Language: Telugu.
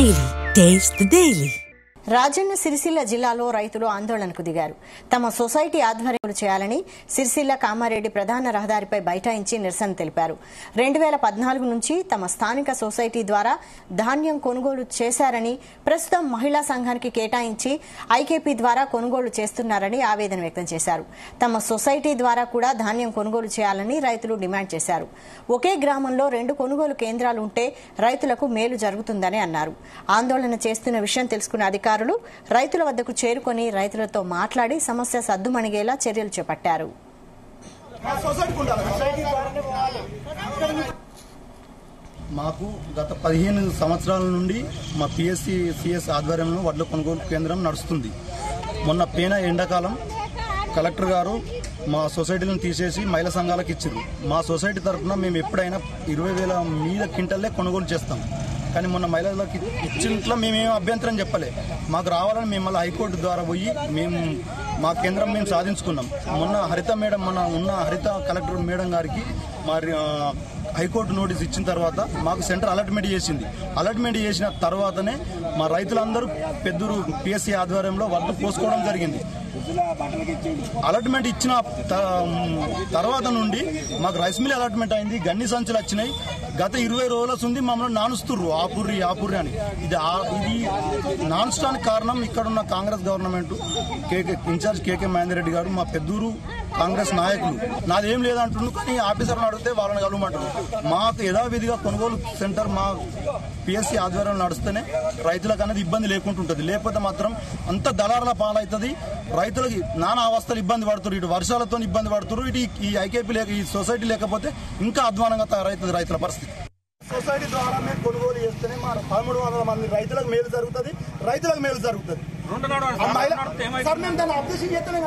Daily. Taste the Daily. Rajanna Sircilla జిల్లాలో రైతులు ఆందోళనకు దిగారు. తమ సొసైటీ ఆధ్వర్యంలో చేయాలని సిరిసిల్ల కామారెడ్డి ప్రధాన రహదారిపై బైఠాయించి నిరసన తెలిపారు. 2014 నుంచి తమ స్థానిక సొసైటీ ద్వారా ధాన్యం కొనుగోలు చేశారని, ప్రస్తుతం మహిళా సంఘానికి కేటాయించి ఐకేపీ ద్వారా కొనుగోలు చేస్తున్నారని ఆవేదన వ్యక్తం చేశారు. తమ సొసైటీ ద్వారా కూడా ధాన్యం కొనుగోలు చేయాలని రైతులు డిమాండ్ చేశారు. ఒకే గ్రామంలో 2 కొనుగోలు కేంద్రాలు ఉంటే రైతులకు మేలు జరుగుతుందని అన్నారు. ఆందోళన చేస్తున్న విషయం తెలుసుకున్న అధికారులు రైతుల వద్దకు చేరుకొని రైతులతో మాట్లాడి సమస్య సద్దుమణిగేలా చర్యలు చేపట్టారు. మాకు గత 15 సంవత్సరాల నుండి మా పిఎస్సిఎస్ ఆధ్వర్యంలో వడ్ల కొనుగోలు కేంద్రం నడుస్తుంది. మొన్న పేన ఎండాకాలం కలెక్టర్ గారు మా సొసైటీలను తీసేసి మహిళా సంఘాలకు ఇచ్చారు. మా సొసైటీ తరఫున మేము ఎప్పుడైనా 20,000 మీద క్వింటల్లే కొనుగోలు చేస్తాం. కానీ మొన్న మహిళలకు ఇచ్చినట్లు మేమేం అభ్యంతరం చెప్పలే. మాకు రావాలని మిమ్మల్ని హైకోర్టు ద్వారా పోయి మా కేంద్రం మేము సాధించుకున్నాం. మొన్న హరిత కలెక్టర్ మేడం గారికి మరి హైకోర్టు నోటీస్ ఇచ్చిన తర్వాత మాకు సెంటర్ అలాట్మెంట్ చేసింది. అలాట్మెంట్ చేసిన తర్వాతనే మా రైతులందరూ పెద్దూరు పిఎస్సి ఆధ్వర్యంలో వడ్లు పోసుకోవడం జరిగింది. అలాట్మెంట్ ఇచ్చిన తర్వాత నుండి మాకు రైస్ మిల్ అలాట్మెంట్ అయింది, గన్ని సంచులు వచ్చినాయి. గత 20 రోజుల నుండి మమ్మల్ని నానుస్తుర్రు ఆపుర్రి అని. ఇది నాన్స్టానికి కారణం ఇక్కడున్న కాంగ్రెస్ గవర్నమెంట్, ఇన్ఛార్జ్ కేకే మహేందర్ రెడ్డి గారు, మా పెద్దూరు కాంగ్రెస్ నాయకులు. నాదేం లేదంటున్నారు, కానీ ఆఫీసర్ని అడిగితే వాళ్ళని కలవమంటారు. మాకు యథావిధిగా కొనుగోలు సెంటర్ మా పిఎస్సి ఆధ్వర్యంలో నడుస్తేనే రైతులకు అనేది ఇబ్బంది లేకుంటుంటుంది. లేకపోతే మాత్రం అంత దళారుల పాలవుతుంది. రైతులకి నానా అవస్థలు ఇబ్బంది పడుతున్నారు. ఇటు వర్షాలతో ఇబ్బంది పడుతున్నారు. ఇటు ఈ ఐకేపీ ఈ సొసైటీ లేకపోతే ఇంకా అధ్వానంగా తయారవుతుంది రైతుల పరిస్థితి. సొసైటీ ద్వారా మేము కొనుగోలు చేస్తేనే మా 1300 మంది రైతులకు మేలు జరుగుతుంది. సార్ మేము దాన్ని అప్డేషన్ చేస్తేనే